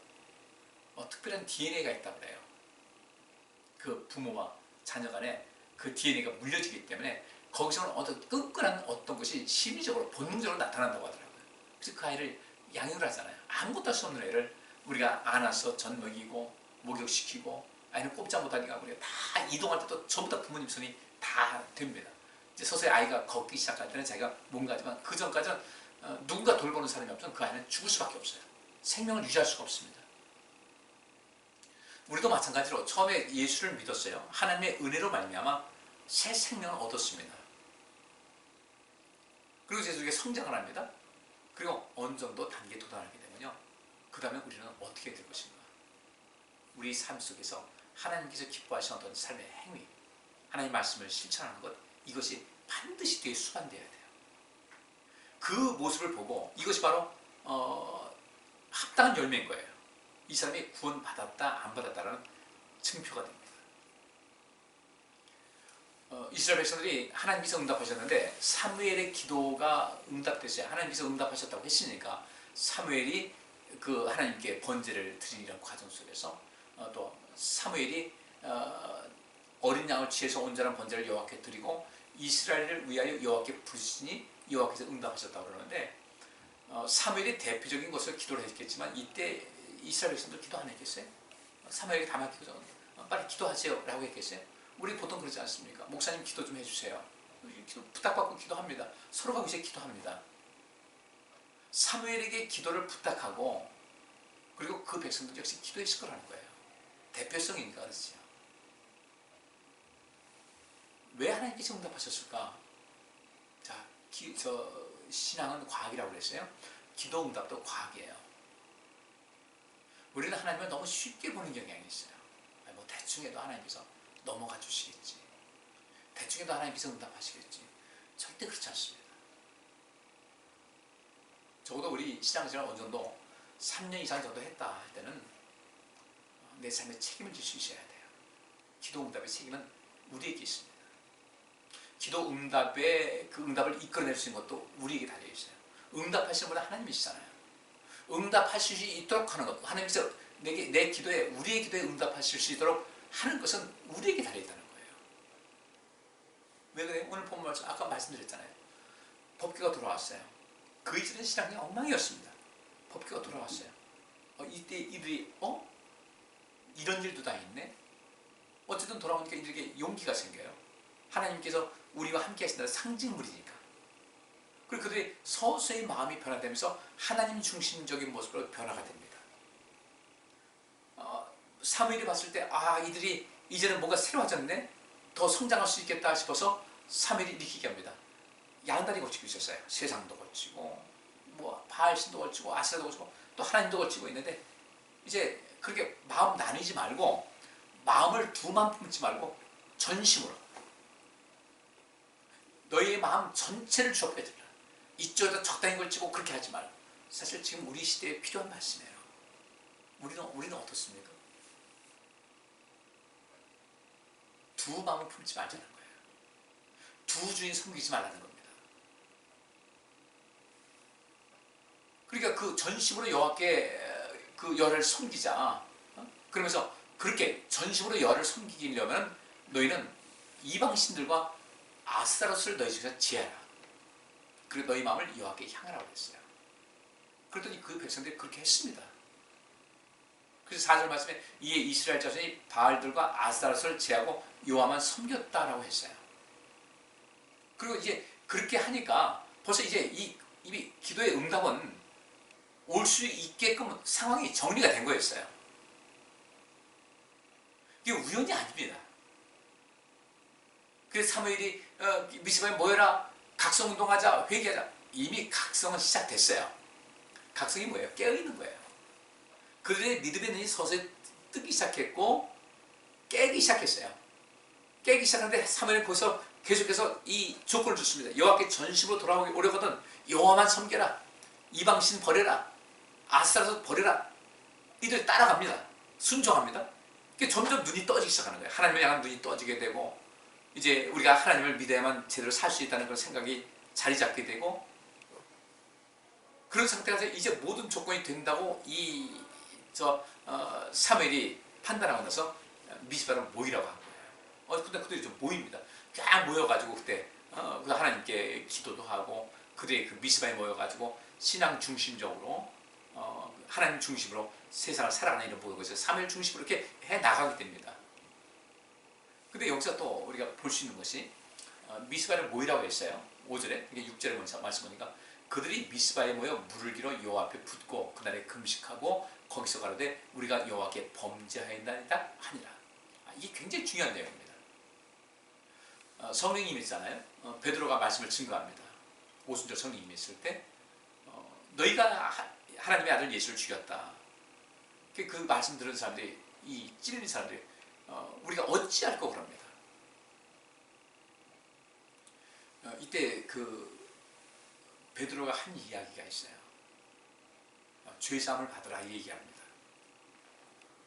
특별한 DNA가 있다고 그래요. 그 부모와 자녀 간에 그 DNA가 물려지기 때문에 거기서는 어떤 끈끈한 어떤 것이 심리적으로 본능적으로 나타난다고 하더라고요. 그래서 그 아이를 양육을 하잖아요. 아무것도 할 수 없는 애를 우리가 안아서 젖 먹이고 목욕시키고 아이는 꼼짝 못하니까 우리가 다 이동할 때도 전부 다 부모님 손이 다 됩니다. 이제 서서히 아이가 걷기 시작할 때는 자기가 뭔가지만 그 전까지는 누군가 돌보는 사람이 없으면 그 아이는 죽을 수밖에 없어요. 생명을 유지할 수가 없습니다. 우리도 마찬가지로 처음에 예수를 믿었어요. 하나님의 은혜로 말미암아 새 생명을 얻었습니다. 그리고 이제 우리가 성장을 합니다. 그리고 어느 정도 단계에 도달하게 되면요. 그 다음에 우리는 어떻게 될 것인가? 우리 삶 속에서 하나님께서 기뻐하시는 어떤 삶의 행위, 하나님 말씀을 실천하는 것, 이것이 반드시 뒤에 수반되어야 돼요. 그 모습을 보고 이것이 바로 합당한 열매인 거예요. 이 사람이 구원받았다 안 받았다라는 증표가 됩니다. 이스라엘 백성들이 하나님께서 응답하셨는데 사무엘의 기도가 응답됐어요. 하나님께서 응답하셨다고 했으니까 사무엘이 그 하나님께 번제를 드리는 과정 속에서 또 사무엘이 어린 양을 취해서 온전한 번제를 여호와께 드리고 이스라엘을 위하여 여호와께 부르시니 여호와께서 응답하셨다고 그러는데 사무엘이 대표적인 것을 기도를 했겠지만 이때 이스라엘 백성들 기도 안 했겠어요? 사무엘이 다 맡기고 빨리 기도하세요 라고 했겠어요? 우리 보통 그러지 않습니까? 목사님 기도 좀 해주세요. 부탁받고 기도합니다. 서로가 이제 기도합니다. 사무엘에게 기도를 부탁하고 그리고 그 백성들 역시 기도했을 거라는 거예요. 대표성이니까 그렇죠. 왜 하나님께서 응답하셨을까? 자, 신앙은 과학이라고 그랬어요. 기도 응답도 과학이에요. 우리는 하나님을 너무 쉽게 보는 경향이 있어요. 뭐 대충 해도 하나님께서 넘어가 주시겠지. 대충 해도 하나님께서 응답하시겠지. 절대 그렇지 않습니다. 적어도 우리 신앙생활 어느 정도 3년 이상 정도 했다 할 때는 내 삶에 책임을 질 수 있어야 돼요. 기도 응답의 책임은 우리에게 있습니다. 기도 응답의 그 응답을 이끌어낼 수 있는 것도 우리에게 달려 있어요. 응답하시는 분은 하나님이시잖아요. 응답하실 수 있도록 하는 것, 하나님께서 내 기도에, 우리의 기도에 응답하실 수 있도록 하는 것은 우리에게 달려 있다는 거예요. 왜 그래요? 오늘 본 말씀 아까 말씀드렸잖아요. 법궤가 돌아왔어요. 그 이전의 신앙이 엉망이었습니다. 법궤가 돌아왔어요. 이때 이들이 이런 일도 다 있네. 어쨌든 돌아오니까 이들에게 용기가 생겨요. 하나님께서 우리와 함께 하신다는 상징물이니까. 그리고 그들이 서서히 마음이 변화되면서 하나님 중심적인 모습으로 변화가 됩니다. 사무엘이 봤을 때 이들이 이제는 뭔가 새로워졌네? 더 성장할 수 있겠다 싶어서 사무엘이 일으키게 합니다. 양다리 걸치고 있었어요. 세상도 걸치고 뭐 바알신도 걸치고 아세라도 걸치고 또 하나님도 걸치고 있는데 이제 그렇게 마음 나누지 말고 마음을 두만 품지 말고 전심으로 너희의 마음 전체를 주어 빼들라. 이쪽에다 적당히 걸치고 그렇게 하지 말고. 사실 지금 우리 시대에 필요한 말씀이에요. 우리는 어떻습니까? 두 마음을 품지 말자는 거예요. 두 주인 섬기지 말라는 겁니다. 그러니까 그 전심으로 여호와께 그 열을 섬기자. 그러면서 그렇게 전심으로 열을 섬기려면 너희는 이방신들과 아스타롯을 너희 중에서 제하라. 그리고 너희 마음을 여호와께 향하라고 했어요. 그랬더니 그 백성들이 그렇게 했습니다. 그래서 4절 말씀에 이에 이스라엘 자손이 바알들과 아스타롯을 제하고 여호와만 섬겼다라고 했어요. 그리고 이제 그렇게 하니까 벌써 이제 이미 기도의 응답은 올 수 있게끔 상황이 정리가 된 거였어요. 이게 우연이 아닙니다. 그래서 사무엘이 미스바에 모여라, 각성운동하자, 회개하자. 이미 각성은 시작됐어요. 각성이 뭐예요? 깨어있는 거예요. 그들의 믿음의 눈이 서서히 뜨기 시작했고 깨기 시작했어요. 깨기 시작하는데 사무엘은 거기서 계속해서 이 조건을 줬습니다. 여호와께 전심으로 돌아오려거든 여호와만 섬겨라. 이방신 버려라. 아스타롯 버려라. 이들이 따라갑니다. 순종합니다. 점점 눈이 떠지기 시작하는 거예요. 하나님을 향한 눈이 떠지게 되고 이제 우리가 하나님을 믿어야만 제대로 살 수 있다는 그런 생각이 자리 잡게 되고 그런 상태에서 이제 모든 조건이 된다고 사무엘이 판단하고 나서 미스바를 모이라고 한 거예요. 근데 그들이 좀 모입니다. 쫙 모여가지고 그때 하나님께 기도도 하고 그들이 그 미스바에 모여가지고 신앙 중심적으로 하나님 중심으로 세상을 살아가는 일을 보고 있어요. 사무엘 중심으로 이렇게 해 나가게 됩니다. 근데 여기서 또 우리가 볼 수 있는 것이 미스바를 모이라고 했어요. 5절에, 이게 6절에 말씀 보니까 그들이 미스바에 모여 물을 길어 여호와 앞에 붓고 그날에 금식하고 거기서 가로되 우리가 여호와께 범죄하였나이다 하니라. 이게 굉장히 중요한 내용입니다. 성령이 임했잖아요. 베드로가 말씀을 증거합니다. 오순절 성령이 임했을 때 너희가 하나님의 아들 예수를 죽였다. 그 말씀 들은 사람들이 이 찔린 사람들이 우리가 어찌할 거 그럽니다. 이때 그 베드로가 한 이야기가 있어요. 죄사함을 받으라 이 얘기합니다.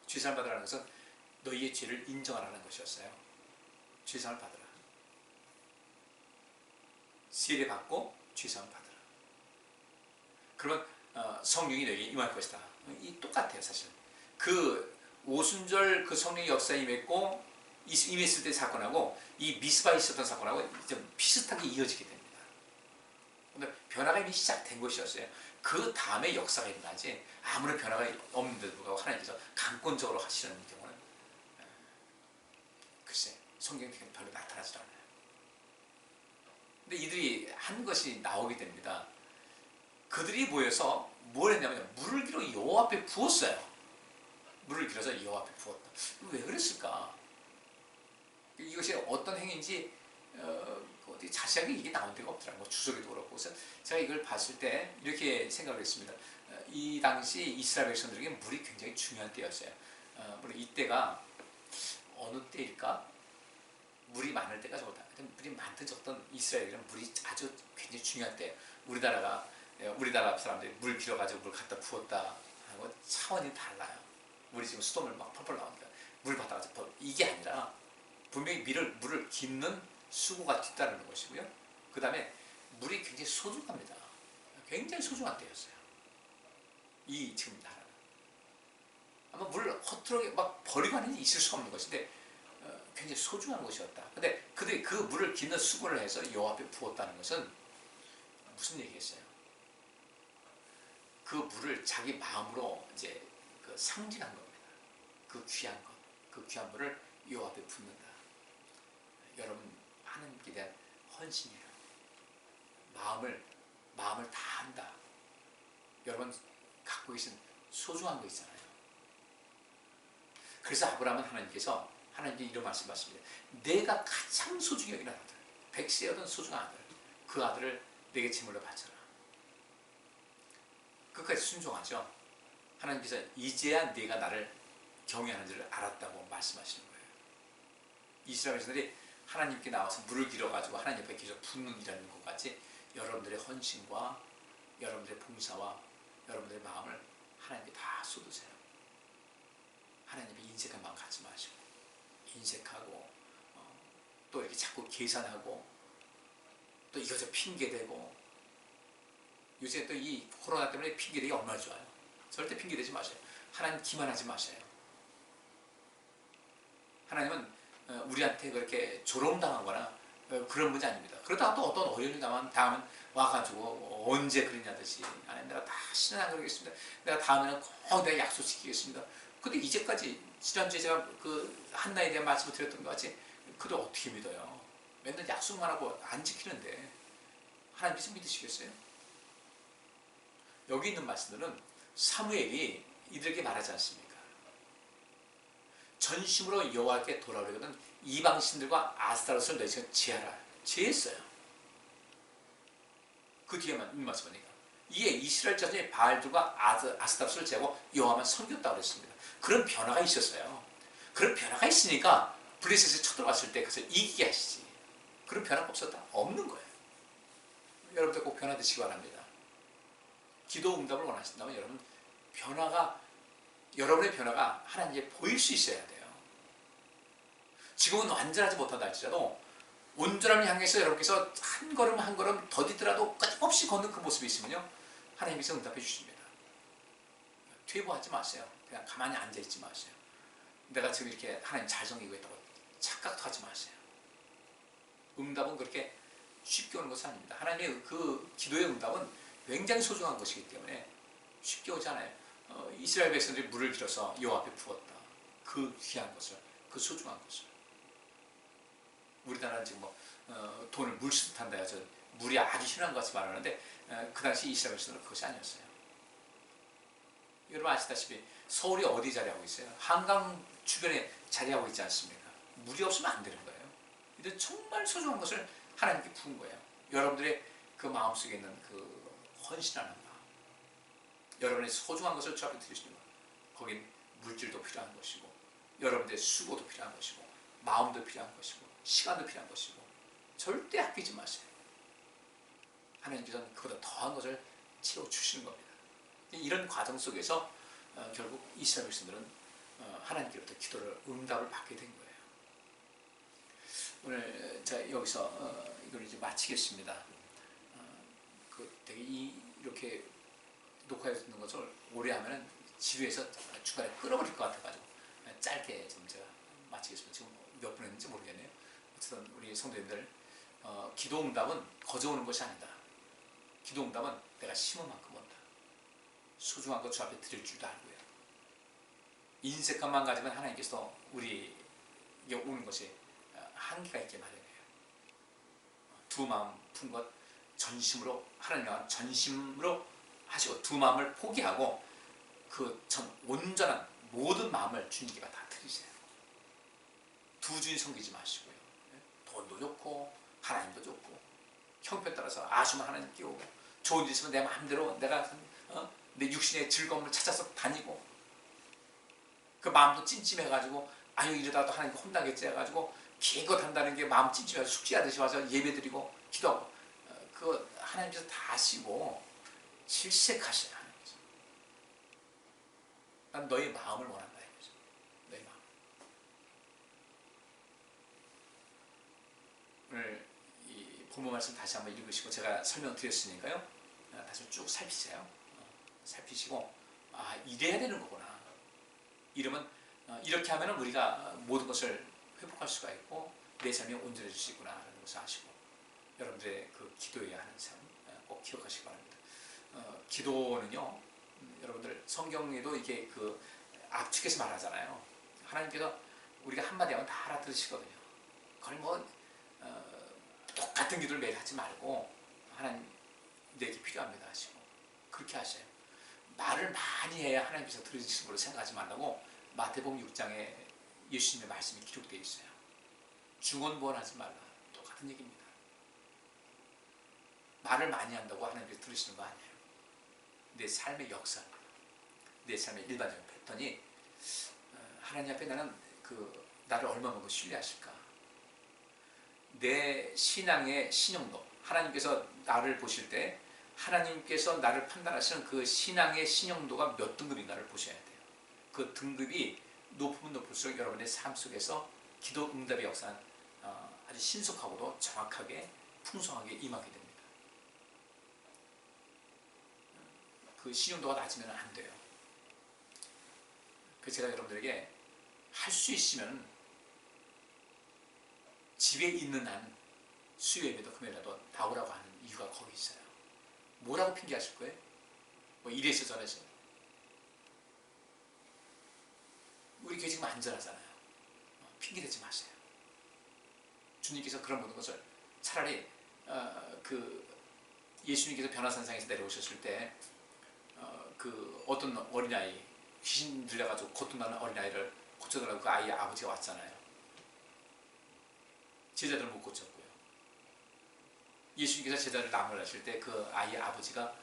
죄사함을 받으라는 것은 너희의 죄를 인정하라는 것이었어요. 죄사함을 받으라. 세례 받고 죄사함을 받으라. 그러면 성령이 너희에게 임할 것이다. 이 똑같아요, 사실. 그 오순절 그 성령의 역사에 임했고 임했을 때 사건하고 이 미스바에 있었던 사건하고 좀 비슷하게 이어지게 됩니다. 근데 변화가 이미 시작된 것이었어요. 그 다음에 역사가 일어나지 아무런 변화가 없는데도 불구하고 하나님께서 강권적으로 하시는 경우는 글쎄 성경에 별로 나타나지 않아요. 근데 이들이 한 것이 나오게 됩니다. 그들이 모여서 뭘 했냐면 물을 길어 여호와 앞에 부었어요. 물을 길어서 여호와 앞에 부었다. 왜 그랬을까? 이것이 어떤 행위인지 어디 자세하게 이게 나온 데가 없더라고요. 주석에도 그렇고. 그래서 제가 이걸 봤을 때 이렇게 생각을 했습니다. 이 당시 이스라엘 백성들에게 물이 굉장히 중요한 때였어요. 물론 이때가 어느 때일까? 물이 많을 때가 적다. 물이 많든 적든 이스라엘에는 물이 아주 굉장히 중요한 때예요. 우리나라 사람들이 물 길어가지고 물 갖다 부었다 하고 차원이 달라요. 물이 지금 수돗물 막 펄펄 나오니까 물 받아가지고 이게 아니라 분명히 물을 깃는 수고가 뒤따르는 것이고요. 그 다음에 물이 굉장히 소중합니다. 굉장히 소중한 때였어요. 이 지금 나라는 아마 물을 허투루하게 막 버리고 하는 일이 있을 수 없는 것인데 굉장히 소중한 것이었다. 근데 그들이 그 물을 깃는 수고를 해서 여호와 앞에 부었다는 것은 무슨 얘기겠어요? 그 물을 자기 마음으로 이제 그 상징한 겁니다. 그 귀한 것, 그 귀한 물을 여호와 앞에 붓는다. 여러분 하나님께 대한 헌신이에요. 마음을 다한다. 여러분 갖고 계신 소중한 거 있잖아요. 그래서 아브라함은 하나님께 이런 말씀하십니다. 내가 가장 소중히 여기는 아들, 백세여든 소중한 아들, 그 아들을 내게 제물로 바쳐라. 끝까지 순종하죠. 하나님께서 이제야 네가 나를 경외하는 줄을 알았다고 말씀하시는 거예요. 이스라엘 백성들이 하나님께 나와서 물을 길어가지고 하나님 옆에 계속 붓는이라는 것까지 여러분들의 헌신과 여러분들의 봉사와 여러분들의 마음을 하나님께 다 쏟으세요. 하나님의 인색한 마음 갖지 마시고, 인색하고 또 이렇게 자꾸 계산하고 또 이것저것 핑계대고, 요새 또 이 코로나 때문에 핑계대기 얼마나 좋아요. 절대 핑계대지 마세요. 하나님 기만하지 마세요. 하나님은 우리한테 그렇게 조롱당하거나 그런 분이 아닙니다. 그러다가 또 어떤 어려움이 다음은 와가지고 언제 그러냐듯이 하나님 내가 다시는 안 그러겠습니다. 내가 다음에는 꼭 내가 약속지키겠습니다. 근데 이제까지 지난주에 제가 그 한나에 대한 말씀을 드렸던 것 같이 그들 어떻게 믿어요? 맨날 약속만 하고 안 지키는데 하나님께서 믿으시겠어요? 여기 있는 말씀들은 사무엘이 이들에게 말하지 않습니까? 전심으로 여호와께 돌아오려거든 이방신들과 아스타롯을 너희가 제하라. 제했어요. 그 뒤에만 있는 말씀 보니까 이에 이스라엘 자손이 바알들과 아스타롯을 제하고 여호와만 섬겼다고 그랬습니다. 그런 변화가 있었어요. 그런 변화가 있으니까 블레셋에 쳐들어갔을 때 그것을 이기게 하시지. 그런 변화가 없었다? 없는 거예요. 여러분들 꼭 변화되시기 바랍니다. 기도 응답을 원하신다면 여러분의 변화가 하나님께 보일 수 있어야 돼요. 지금은 완전하지 못한다 할지라도 온전함을 향해서 여러분께서 한 걸음 한 걸음 더디더라도 끊임없이 걷는 그 모습이 있으면요, 하나님께서 응답해 주십니다. 퇴보하지 마세요. 그냥 가만히 앉아있지 마세요. 내가 지금 이렇게 하나님 잘 섬기고 있다고 착각도 하지 마세요. 응답은 그렇게 쉽게 오는 것은 아닙니다. 하나님의 그 기도의 응답은 굉장히 소중한 것이기 때문에 쉽게 오지 않아요. 이스라엘 백성들이 물을 길어서 여호와 앞에 부었다. 그 귀한 것을, 그 소중한 것을. 우리나라는 지금 돈을 물수도 탄다 해서 물이 아주 필요한 것을 말하는데 그 당시 이스라엘 백성들은 그것이 아니었어요. 여러분 아시다시피 서울이 어디 자리하고 있어요? 한강 주변에 자리하고 있지 않습니까? 물이 없으면 안 되는 거예요. 근데 정말 소중한 것을 하나님께 부은 거예요. 여러분들의 그 마음속에 있는 그 헌신하는 마음, 여러분의 소중한 것을 주 앞에 드리시는 것, 거긴 물질도 필요한 것이고 여러분들의 수고도 필요한 것이고 마음도 필요한 것이고 시간도 필요한 것이고 절대 아끼지 마세요. 하나님께서는 그보다 더한 것을 채워주시는 겁니다. 이런 과정 속에서 결국 이스라엘 백성들은 하나님께로부터 기도를 응답을 받게 된 거예요. 오늘 제가 여기서 이걸 이제 마치겠습니다. 되게 이렇게 녹화해서 듣는 것을 오래 하면은 지루해서 중간에 끊어버릴 것 같아가지고 짧게 좀 제가 마치겠습니다. 지금 몇 분 했는지 모르겠네요. 어쨌든 우리 성도님들, 기도 응답은 거저 오는 것이 아니다. 기도 응답은 내가 심은 만큼 온다. 소중한 것 주 앞에 드릴 줄도 알고요. 인색함만 가지면 하나님께서 우리에게 오는 것이 한계가 있게 마련해요. 두 마음 푼 것 전심으로, 하나님과 전심으로 하시고 두 마음을 포기하고 그 온전한 모든 마음을 주님께 다 드리세요. 두 주인 섬기지 마시고요. 돈도 좋고 하나님도 좋고 형편 따라서 아쉬우면 하나님 끼우고 좋은 일 있으면 내 마음대로 내가 내 육신의 즐거움을 찾아서 다니고 그 마음도 찜찜해가지고 아유 이러다도 하나님께 혼나겠지 해가지고 기껏 한다는 게 마음 찜찜해서 숙제하듯이 와서 예배드리고 기도하고 그거 하나님께서 다 하시고 질색하시는 하나님께서. 난 너의 마음을 원한다 이거죠. 너의 마음. 오늘 이 본문 말씀 다시 한번 읽으시고 제가 설명드렸으니까요. 다시 쭉 살피세요. 살피시고 이래야 되는 거구나. 이러면 이렇게 하면 우리가 모든 것을 회복할 수가 있고 내 삶이 온전해질 수 있구나 라는 것을 아시고 여러분들의 그 기도해야 하는 삶 꼭 기억하시기 바랍니다. 기도는요, 여러분들 성경에도 이게 그 압축해서 말하잖아요. 하나님께서 우리가 한마디 하면 다 알아들으시거든요. 그걸 똑같은 기도를 매일 하지 말고 하나님 내게 필요합니다 하시고 그렇게 하셔요. 말을 많이 해야 하나님께서 들으시는 걸로 생각하지 말라고 마태복음 6장에 예수님의 말씀이 기록되어 있어요. 중언부언하지 말라. 똑같은 얘기입니다. 말을 많이 한다고 하나님께서 들으시는 거 아니에요. 내 삶의 역사, 내 삶의 일반적인 패턴이 하나님 앞에 나는 나를 얼마만큼 신뢰하실까? 내 신앙의 신용도, 하나님께서 나를 보실 때 하나님께서 나를 판단하시는 그 신앙의 신용도가 몇 등급인가를 보셔야 돼요. 그 등급이 높으면 높을수록 여러분의 삶 속에서 기도 응답의 역사는 아주 신속하고도 정확하게 풍성하게 임하게 됩니다. 그 신용도가 낮으면 안 돼요. 그래서 제가 여러분들에게 할 수 있으면 집에 있는 한 수요일에도 금요일에도 나오라고 하는 이유가 거기 있어요. 뭐라고 핑계하실 거예요? 뭐 이래서 저래서. 우리 교회 지금 안전하잖아요. 핑계대지 마세요. 주님께서 그런 모든 것을 차라리 예수님께서 변화산상에서 내려오셨을 때 그 어떤 어린아이, 귀신 들려가지고 고통나는 어린아이를 고쳐달라고 그 아이의 아버지가 왔잖아요. 제자들은 못 고쳤고요. 예수님께서 제자를 나무라실 때 그 아이의 아버지가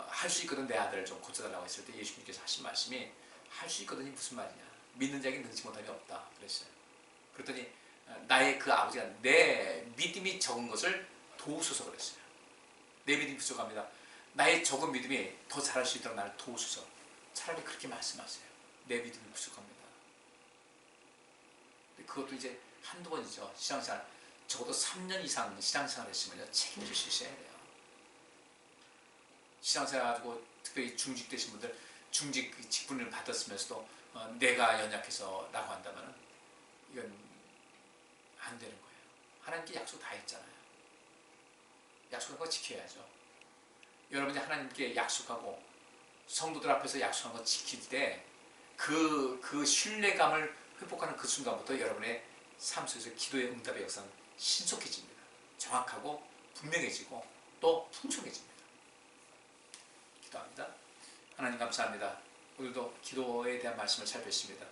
할 수 있거든 내 아들을 좀 고쳐달라고 했을 때 예수님께서 하신 말씀이 할 수 있거든이 무슨 말이냐, 믿는 자에게 능치 못함이 없다 그랬어요. 그랬더니 나의 그 아버지가 내 믿음이 적은 것을 도우소서 그랬어요. 내 믿음이 부족합니다. 나의 적은 믿음이 더 잘할 수 있도록 나를 도우소서. 차라리 그렇게 말씀하세요. 내 믿음이 부족합니다. 그것도 이제 한두 번이죠. 신앙생활 적어도 3년 이상 신앙생활 했으면 책임질 수 있어야 돼요. 신앙생활 가지고 특별히 중직 되신 분들, 중직 직분을 받았으면서도 내가 연약해서 라고 한다면 이건 안 되는 거예요. 하나님께 약속 다 했잖아요. 약속한 거 지켜야죠. 여러분이 하나님께 약속하고 성도들 앞에서 약속한 거 지킬 때 그 신뢰감을 회복하는 그 순간부터 여러분의 삶 속에서 기도의 응답의 역사는 신속해집니다. 정확하고 분명해지고 또 풍성해집니다. 기도합니다. 하나님 감사합니다. 오늘도 기도에 대한 말씀을 살폈습니다.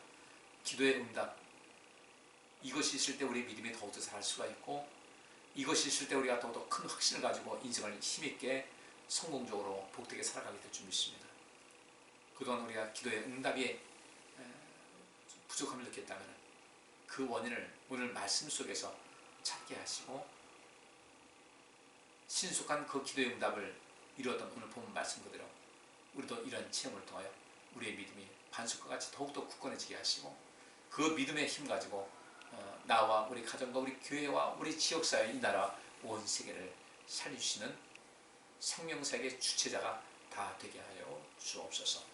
기도의 응답, 이것이 있을 때 우리의 믿음이 더욱더 자랄 수가 있고, 이것이 있을 때 우리가 더욱더 큰 확신을 가지고 인생을 힘있게 성공적으로 복되게 살아가게 될 줄 믿습니다. 그동안 우리가 기도의 응답이 부족함을 느꼈다면 그 원인을 오늘 말씀 속에서 찾게 하시고 신속한 그 기도의 응답을 이루었던 오늘 본 말씀 그대로 우리도 이런 체험을 통하여 우리의 믿음이 반석과 같이 더욱더 굳건해지게 하시고 그 믿음의 힘 가지고 나와 우리 가정과 우리 교회와 우리 지역사회, 이 나라, 온 세계를 살리시는 생명사역의 주체자가 다 되게 하여 주옵소서.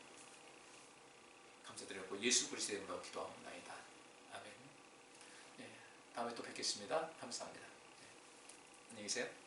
감사드렸고 예수 그리스도의 이름으로 기도하옵나이다. 아멘. 네, 다음에 또 뵙겠습니다. 감사합니다. 네, 안녕히 계세요.